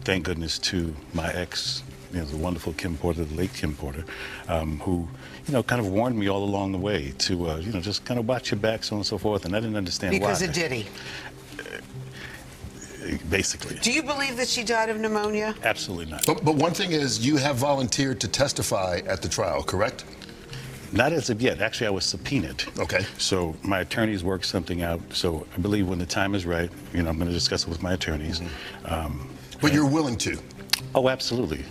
thank goodness to my ex, the wonderful Kim Porter, the late Kim Porter, who, kind of warned me all along the way to, just kind of watch your back, so on and so forth. And I didn't understand why. Because of Diddy? Basically. Do you believe that she died of pneumonia? Absolutely not. But one thing is, you have volunteered to testify at the trial, correct? Not as of yet. Actually, I was subpoenaed. Okay. So my attorneys worked something out. So I believe when the time is right, I'm going to discuss it with my attorneys. But you're willing to? Oh, absolutely.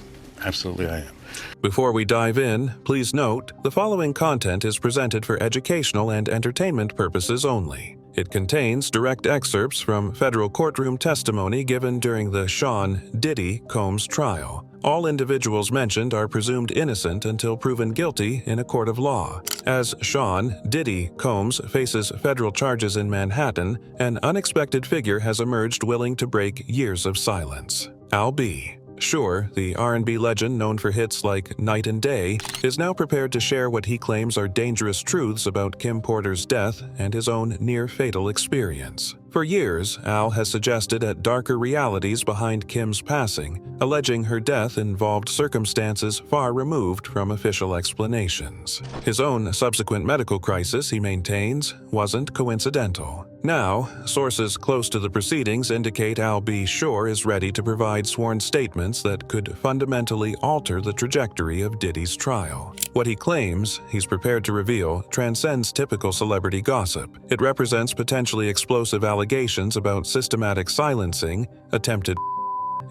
Absolutely, I am. Before we dive in, please note, the following content is presented for educational and entertainment purposes only. It contains direct excerpts from federal courtroom testimony given during the Sean Diddy Combs trial. All individuals mentioned are presumed innocent until proven guilty in a court of law. As Sean Diddy Combs faces federal charges in Manhattan, an unexpected figure has emerged willing to break years of silence. Al B. Sure, the R&B legend known for hits like Night and Day is now prepared to share what he claims are dangerous truths about Kim Porter's death and his own near-fatal experience. For years, Al has suggested at darker realities behind Kim's passing, alleging her death involved circumstances far removed from official explanations. His own subsequent medical crisis, he maintains, wasn't coincidental. Now, sources close to the proceedings indicate Al B. Sure is ready to provide sworn statements that could fundamentally alter the trajectory of Diddy's trial. What he claims he's prepared to reveal transcends typical celebrity gossip. It represents potentially explosive allegations about systematic silencing, attempted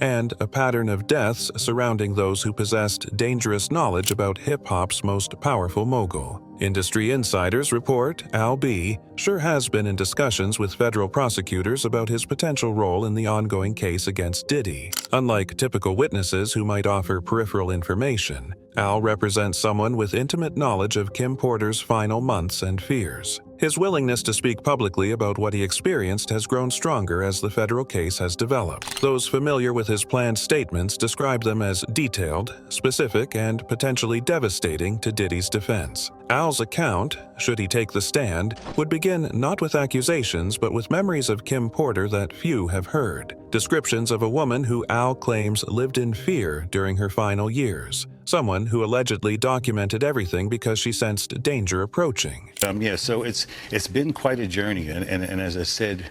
and a pattern of deaths surrounding those who possessed dangerous knowledge about hip-hop's most powerful mogul. Industry insiders report Al B. sure has been in discussions with federal prosecutors about his potential role in the ongoing case against Diddy. Unlike typical witnesses who might offer peripheral information, Al represents someone with intimate knowledge of Kim Porter's final months and fears. His willingness to speak publicly about what he experienced has grown stronger as the federal case has developed. Those familiar with his planned statements describe them as detailed, specific, and potentially devastating to Diddy's defense. Al's account, should he take the stand, would begin not with accusations but with memories of Kim Porter that few have heard. Descriptions of a woman who Al claims lived in fear during her final years. Someone who allegedly documented everything because she sensed danger approaching. So it's been quite a journey, and as I said,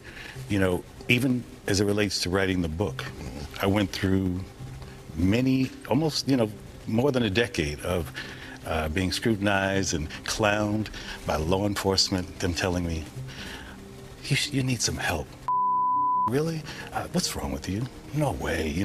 even as it relates to writing the book, I went through many, almost, more than a decade of being scrutinized and clowned by law enforcement, them telling me, you need some help. Really? What's wrong with you? No way,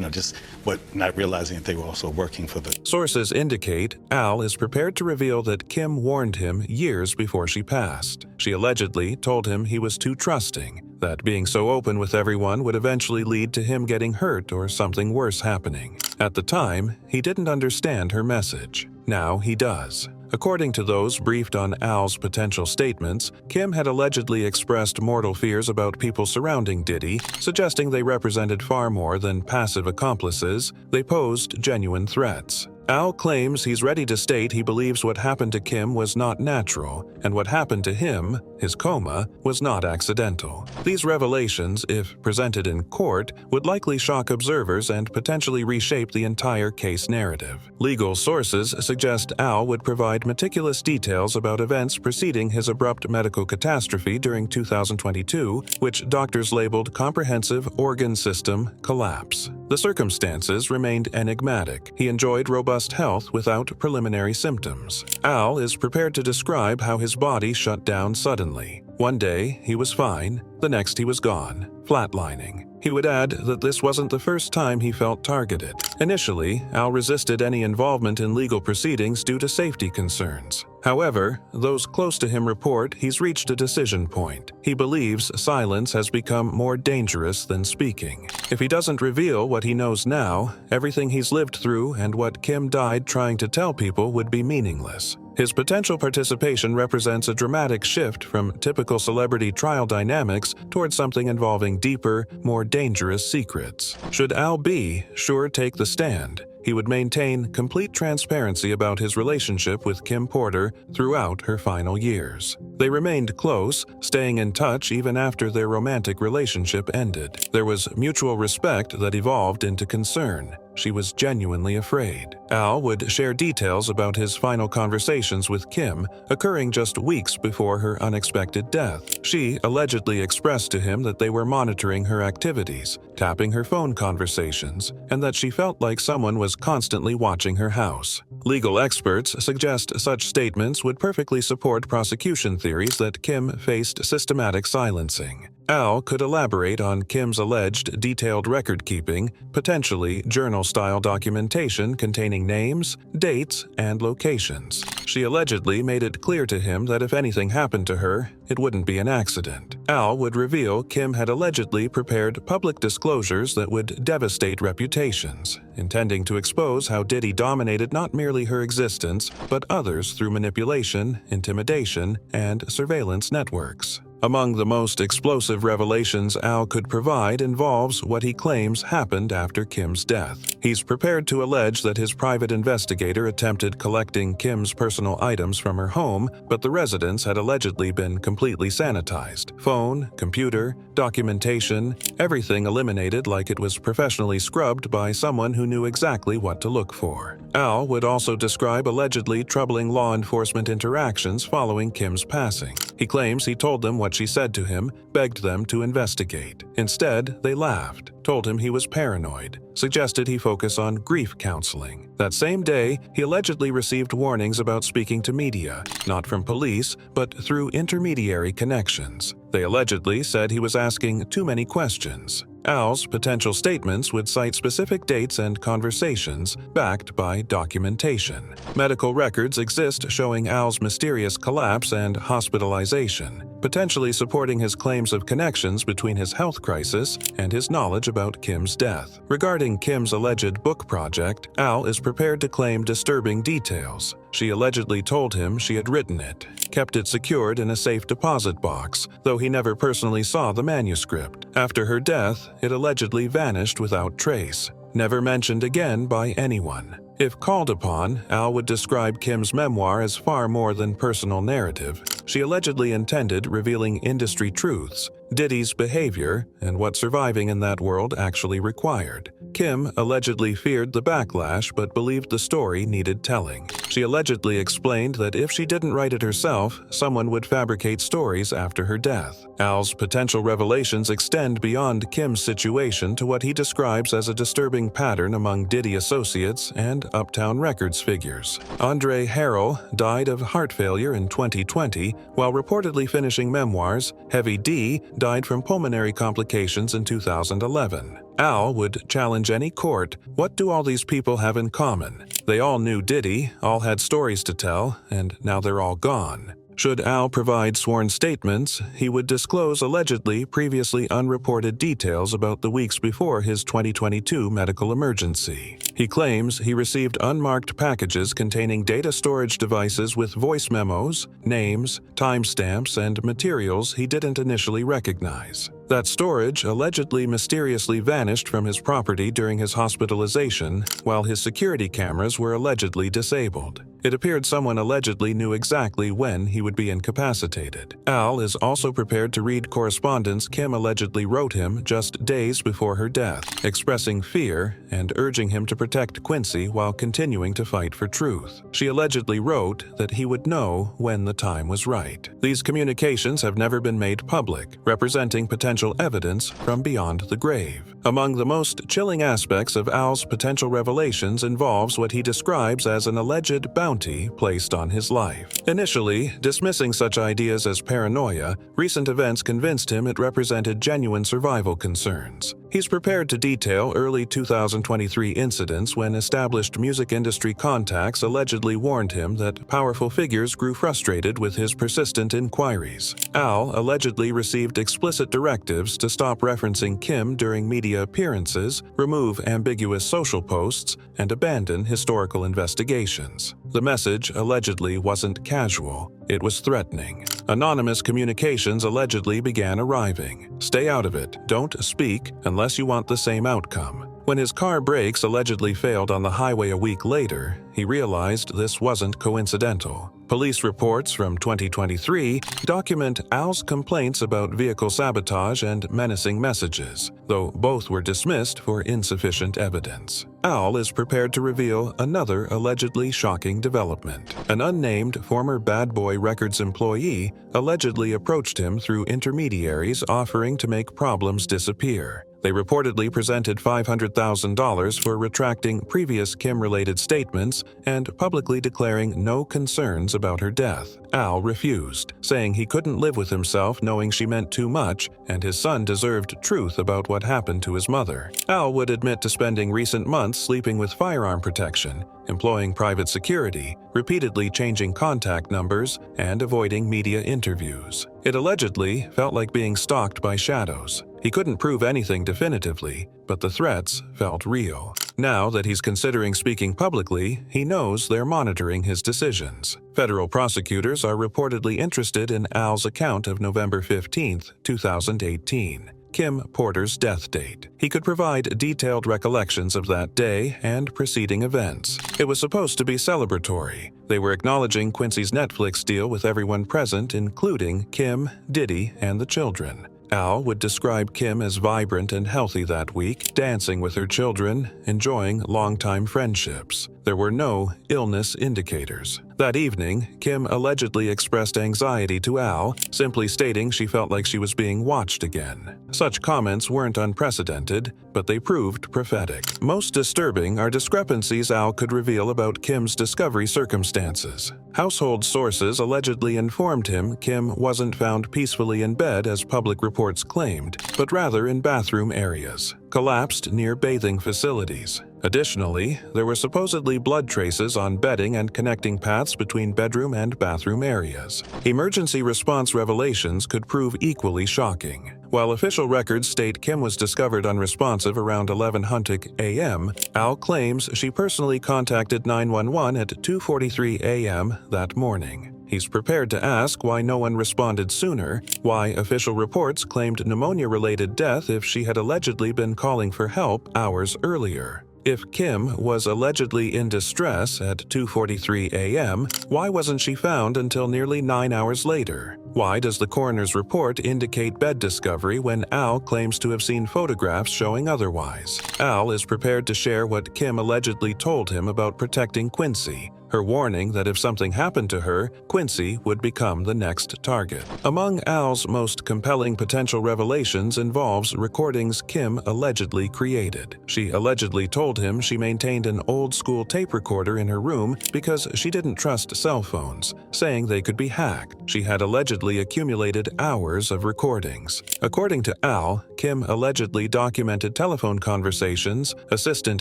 but not realizing that they were also working for the... Sources indicate Al is prepared to reveal that Kim warned him years before she passed. She allegedly told him he was too trusting, that being so open with everyone would eventually lead to him getting hurt or something worse happening. At the time, he didn't understand her message. Now he does. According to those briefed on Al's potential statements, Kim had allegedly expressed mortal fears about people surrounding Diddy, suggesting they represented far more than passive accomplices. They posed genuine threats. Al claims he's ready to state he believes what happened to Kim was not natural, and what happened to him, his coma, was not accidental. These revelations, if presented in court, would likely shock observers and potentially reshape the entire case narrative. Legal sources suggest Al would provide meticulous details about events preceding his abrupt medical catastrophe during 2022, which doctors labeled comprehensive organ system collapse. The circumstances remained enigmatic. He enjoyed robust health without preliminary symptoms. Al is prepared to describe how his body shut down suddenly. One day, he was fine. The next, he was gone, flatlining. He would add that this wasn't the first time he felt targeted. Initially, Al resisted any involvement in legal proceedings due to safety concerns. However, those close to him report he's reached a decision point. He believes silence has become more dangerous than speaking. If he doesn't reveal what he knows now, everything he's lived through and what Kim died trying to tell people would be meaningless. His potential participation represents a dramatic shift from typical celebrity trial dynamics towards something involving deeper, more dangerous secrets. Should Al B. Sure take the stand, he would maintain complete transparency about his relationship with Kim Porter throughout her final years. They remained close, staying in touch even after their romantic relationship ended. There was mutual respect that evolved into concern. She was genuinely afraid. Al would share details about his final conversations with Kim, occurring just weeks before her unexpected death. She allegedly expressed to him that they were monitoring her activities, tapping her phone conversations, and that she felt like someone was constantly watching her house. Legal experts suggest such statements would perfectly support prosecution theories that Kim faced systematic silencing. Al could elaborate on Kim's alleged detailed record-keeping, potentially journal-style documentation containing names, dates, and locations. She allegedly made it clear to him that if anything happened to her, it wouldn't be an accident. Al would reveal Kim had allegedly prepared public disclosures that would devastate reputations, intending to expose how Diddy dominated not merely her existence, but others through manipulation, intimidation, and surveillance networks. Among the most explosive revelations Al could provide involves what he claims happened after Kim's death. He's prepared to allege that his private investigator attempted collecting Kim's personal items from her home, but the residence had allegedly been completely sanitized. Phone, computer, documentation, everything eliminated like it was professionally scrubbed by someone who knew exactly what to look for. Al would also describe allegedly troubling law enforcement interactions following Kim's passing. He claims he told them what she said to him, begged them to investigate. Instead, they laughed, told him he was paranoid, suggested he focus on grief counseling. That same day, he allegedly received warnings about speaking to media, not from police, but through intermediary connections. They allegedly said he was asking too many questions. Al's potential statements would cite specific dates and conversations backed by documentation. Medical records exist showing Al's mysterious collapse and hospitalization, potentially supporting his claims of connections between his health crisis and his knowledge about Kim's death. Regarding Kim's alleged book project, Al is prepared to claim disturbing details. She allegedly told him she had written it, kept it secured in a safe deposit box, though he never personally saw the manuscript. After her death, it allegedly vanished without trace, never mentioned again by anyone. If called upon, Al would describe Kim's memoir as far more than personal narrative. She allegedly intended revealing industry truths, Diddy's behavior, and what surviving in that world actually required. Kim allegedly feared the backlash but believed the story needed telling. She allegedly explained that if she didn't write it herself, someone would fabricate stories after her death. Al's potential revelations extend beyond Kim's situation to what he describes as a disturbing pattern among Diddy associates and Uptown Records figures. Andre Harrell died of heart failure in 2020, while reportedly finishing memoirs. Heavy D died from pulmonary complications in 2011. Al would challenge any court. What do all these people have in common? They all knew Diddy, all had stories to tell, and now they're all gone. Should Al provide sworn statements, he would disclose allegedly previously unreported details about the weeks before his 2022 medical emergency. He claims he received unmarked packages containing data storage devices with voice memos, names, timestamps, and materials he didn't initially recognize. That storage allegedly mysteriously vanished from his property during his hospitalization, while his security cameras were allegedly disabled. It appeared someone allegedly knew exactly when he would be incapacitated. Al is also prepared to read correspondence Kim allegedly wrote him just days before her death, expressing fear and urging him to protect Quincy while continuing to fight for truth. She allegedly wrote that he would know when the time was right. These communications have never been made public, representing potential evidence from beyond the grave. Among the most chilling aspects of Al's potential revelations involves what he describes as an alleged bounty placed on his life. Initially, dismissing such ideas as paranoia, recent events convinced him it represented genuine survival concerns. He's prepared to detail early 2023 incidents when established music industry contacts allegedly warned him that powerful figures grew frustrated with his persistent inquiries. Al allegedly received explicit directives to stop referencing Kim during media appearances, remove ambiguous social posts, and abandon historical investigations. The message allegedly wasn't casual, it was threatening. Anonymous communications allegedly began arriving. Stay out of it, don't speak unless you want the same outcome. When his car brakes allegedly failed on the highway a week later, he realized this wasn't coincidental. Police reports from 2023 document Al's complaints about vehicle sabotage and menacing messages, though both were dismissed for insufficient evidence. Al is prepared to reveal another allegedly shocking development. An unnamed former Bad Boy Records employee allegedly approached him through intermediaries offering to make problems disappear. They reportedly presented $500,000 for retracting previous Kim-related statements and publicly declaring no concerns about her death. Al refused, saying he couldn't live with himself knowing she meant too much and his son deserved truth about what happened to his mother. Al would admit to spending recent months sleeping with firearm protection, employing private security, repeatedly changing contact numbers, and avoiding media interviews. It allegedly felt like being stalked by shadows. He couldn't prove anything definitively, but the threats felt real. Now that he's considering speaking publicly, he knows they're monitoring his decisions. Federal prosecutors are reportedly interested in Al's account of November 15, 2018. Kim Porter's death date. He could provide detailed recollections of that day and preceding events. It was supposed to be celebratory. They were acknowledging Quincy's Netflix deal with everyone present, including Kim, Diddy, and the children. Al would describe Kim as vibrant and healthy that week, dancing with her children, enjoying longtime friendships. There were no illness indicators. That evening, Kim allegedly expressed anxiety to Al, simply stating she felt like she was being watched again. Such comments weren't unprecedented, but they proved prophetic. Most disturbing are discrepancies Al could reveal about Kim's discovery circumstances. Household sources allegedly informed him Kim wasn't found peacefully in bed as public reports claimed, but rather in bathroom areas, collapsed near bathing facilities. Additionally, there were supposedly blood traces on bedding and connecting paths between bedroom and bathroom areas. Emergency response revelations could prove equally shocking. While official records state Kim was discovered unresponsive around 11:00 a.m., Al claims she personally contacted 911 at 2:43 a.m. that morning. He's prepared to ask why no one responded sooner, why official reports claimed pneumonia-related death if she had allegedly been calling for help hours earlier. If Kim was allegedly in distress at 2:43 a.m., why wasn't she found until nearly 9 hours later? Why does the coroner's report indicate bed discovery when Al claims to have seen photographs showing otherwise? Al is prepared to share what Kim allegedly told him about protecting Quincy, her warning that if something happened to her, Quincy would become the next target. Among Al's most compelling potential revelations involves recordings Kim allegedly created. She allegedly told him she maintained an old-school tape recorder in her room because she didn't trust cell phones, saying they could be hacked. She had allegedly accumulated hours of recordings. According to Al, Kim allegedly documented telephone conversations, assistant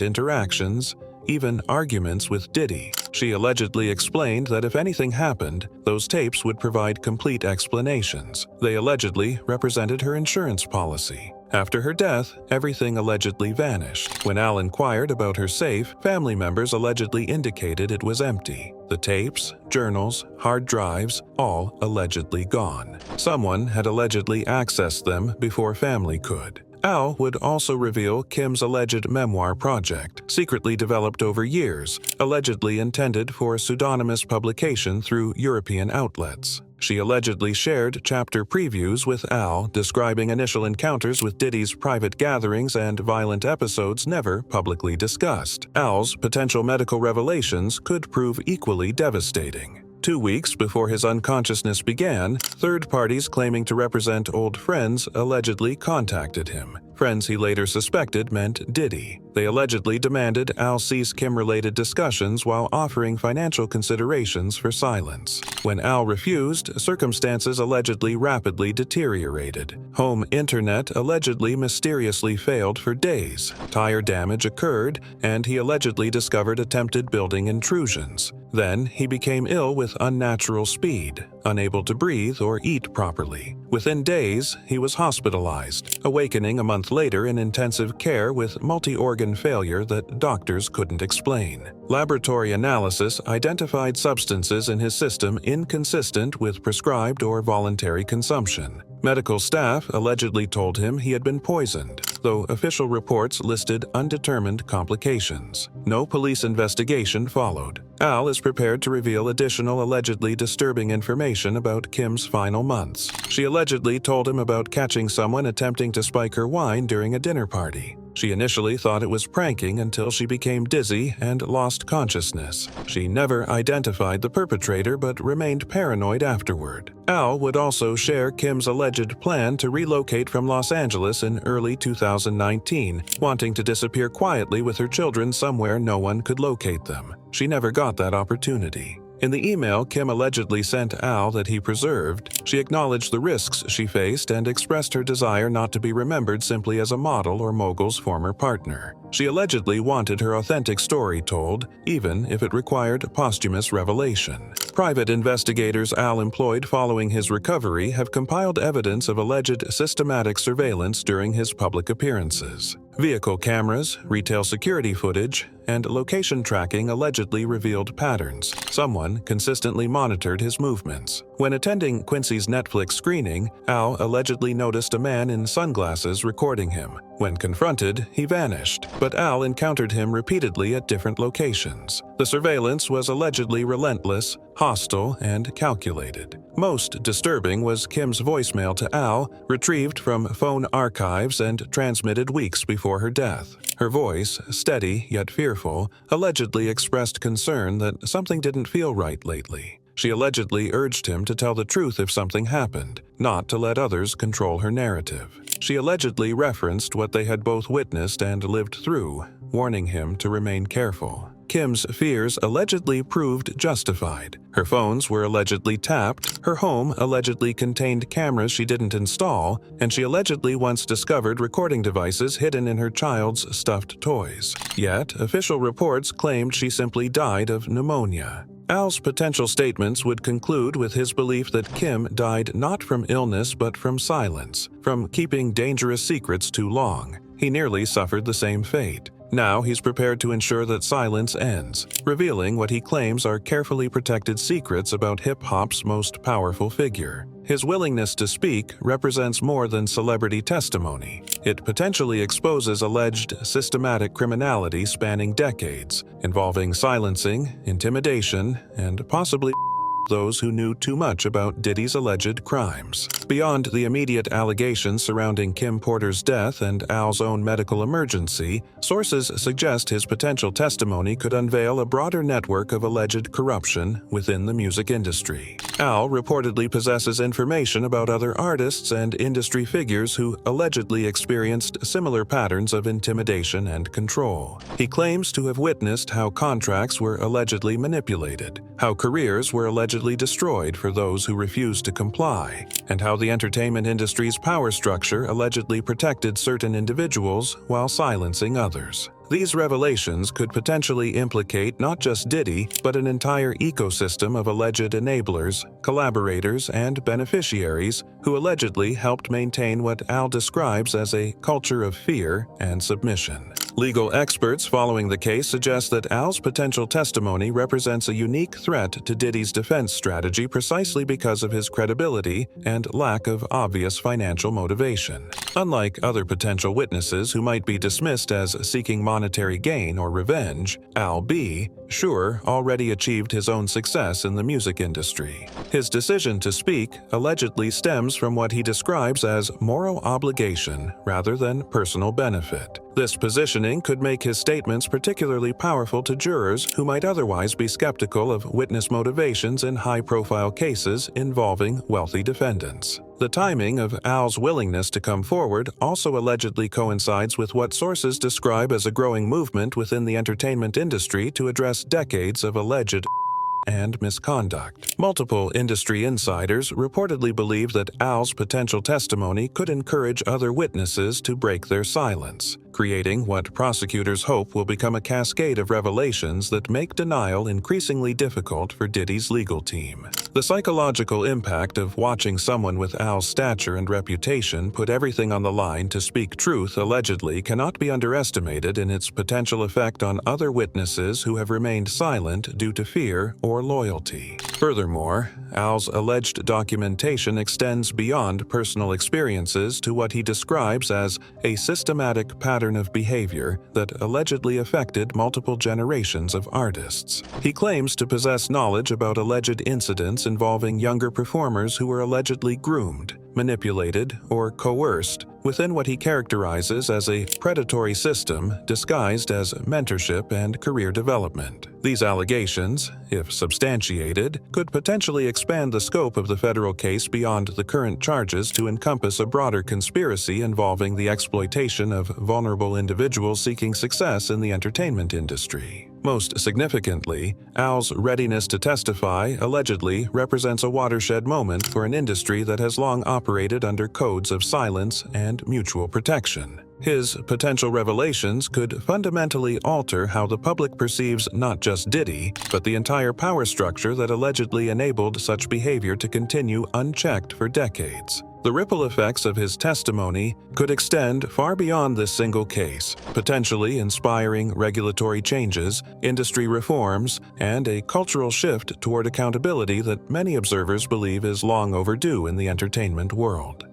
interactions, even arguments with Diddy. She allegedly explained that if anything happened, those tapes would provide complete explanations. They allegedly represented her insurance policy. After her death, everything allegedly vanished. When Al inquired about her safe, family members allegedly indicated it was empty. The tapes, journals, hard drives, all allegedly gone. Someone had allegedly accessed them before family could. Al would also reveal Kim's alleged memoir project, secretly developed over years, allegedly intended for pseudonymous publication through European outlets. She allegedly shared chapter previews with Al describing initial encounters with Diddy's private gatherings and violent episodes never publicly discussed. Al's potential medical revelations could prove equally devastating. 2 weeks before his unconsciousness began, third parties claiming to represent old friends allegedly contacted him. Friends he later suspected meant Diddy. They allegedly demanded Al cease Kim-related discussions while offering financial considerations for silence. When Al refused, circumstances allegedly rapidly deteriorated. Home internet allegedly mysteriously failed for days. Tire damage occurred, and he allegedly discovered attempted building intrusions. Then he became ill with unnatural speed, unable to breathe or eat properly. Within days, he was hospitalized, awakening a month later in intensive care with multi-organ failure that doctors couldn't explain. Laboratory analysis identified substances in his system inconsistent with prescribed or voluntary consumption. Medical staff allegedly told him he had been poisoned, though official reports listed undetermined complications. No police investigation followed. Al is prepared to reveal additional allegedly disturbing information about Kim's final months. She allegedly told him about catching someone attempting to spike her wine during a dinner party. She initially thought it was pranking until she became dizzy and lost consciousness. She never identified the perpetrator but remained paranoid afterward. Al would also share Kim's alleged plan to relocate from Los Angeles in early 2019, wanting to disappear quietly with her children somewhere no one could locate them. She never got that opportunity. In the email Kim allegedly sent Al that he preserved, she acknowledged the risks she faced and expressed her desire not to be remembered simply as a model or mogul's former partner. She allegedly wanted her authentic story told, even if it required posthumous revelation. Private investigators Al employed following his recovery have compiled evidence of alleged systematic surveillance during his public appearances. Vehicle cameras, retail security footage, and location tracking allegedly revealed patterns. Someone consistently monitored his movements. When attending Quincy's Netflix screening, Al allegedly noticed a man in sunglasses recording him. When confronted, he vanished, but Al encountered him repeatedly at different locations. The surveillance was allegedly relentless, hostile, and calculated. Most disturbing was Kim's voicemail to Al, retrieved from phone archives and transmitted weeks before her death. Her voice, steady yet fearful, allegedly expressed concern that something didn't feel right lately. She allegedly urged him to tell the truth if something happened, not to let others control her narrative. She allegedly referenced what they had both witnessed and lived through, warning him to remain careful. Kim's fears allegedly proved justified. Her phones were allegedly tapped, her home allegedly contained cameras she didn't install, and she allegedly once discovered recording devices hidden in her child's stuffed toys. Yet, official reports claimed she simply died of pneumonia. Al's potential statements would conclude with his belief that Kim died not from illness but from silence, from keeping dangerous secrets too long. He nearly suffered the same fate. Now he's prepared to ensure that silence ends, revealing what he claims are carefully protected secrets about hip-hop's most powerful figure. His willingness to speak represents more than celebrity testimony. It potentially exposes alleged systematic criminality spanning decades, involving silencing, intimidation, and possibly those who knew too much about Diddy's alleged crimes. Beyond the immediate allegations surrounding Kim Porter's death and Al's own medical emergency, sources suggest his potential testimony could unveil a broader network of alleged corruption within the music industry. Al reportedly possesses information about other artists and industry figures who allegedly experienced similar patterns of intimidation and control. He claims to have witnessed how contracts were allegedly manipulated, how careers were allegedly destroyed for those who refused to comply, and how the entertainment industry's power structure allegedly protected certain individuals while silencing others. These revelations could potentially implicate not just Diddy, but an entire ecosystem of alleged enablers, collaborators, and beneficiaries who allegedly helped maintain what Al describes as a culture of fear and submission. Legal experts following the case suggest that Al's potential testimony represents a unique threat to Diddy's defense strategy precisely because of his credibility and lack of obvious financial motivation. Unlike other potential witnesses who might be dismissed as seeking monetary gain or revenge, Al B. Sure already achieved his own success in the music industry. His decision to speak allegedly stems from what he describes as moral obligation rather than personal benefit. This positioning could make his statements particularly powerful to jurors who might otherwise be skeptical of witness motivations in high-profile cases involving wealthy defendants. The timing of Al's willingness to come forward also allegedly coincides with what sources describe as a growing movement within the entertainment industry to address decades of alleged and misconduct. Multiple industry insiders reportedly believe that Al's potential testimony could encourage other witnesses to break their silence. creating what prosecutors hope will become a cascade of revelations that make denial increasingly difficult for Diddy's legal team. The psychological impact of watching someone with Al's stature and reputation put everything on the line to speak truth allegedly cannot be underestimated in its potential effect on other witnesses who have remained silent due to fear or loyalty. Furthermore, Al's alleged documentation extends beyond personal experiences to what he describes as a systematic pattern of behavior that allegedly affected multiple generations of artists. He claims to possess knowledge about alleged incidents involving younger performers who were allegedly groomed, manipulated, or coerced within what he characterizes as a predatory system disguised as mentorship and career development. These allegations, if substantiated, could potentially expand the scope of the federal case beyond the current charges to encompass a broader conspiracy involving the exploitation of vulnerable individuals seeking success in the entertainment industry. Most significantly, Al's readiness to testify allegedly represents a watershed moment for an industry that has long operated under codes of silence and mutual protection. His potential revelations could fundamentally alter how the public perceives not just Diddy, but the entire power structure that allegedly enabled such behavior to continue unchecked for decades. The ripple effects of his testimony could extend far beyond this single case, potentially inspiring regulatory changes, industry reforms, and a cultural shift toward accountability that many observers believe is long overdue in the entertainment world.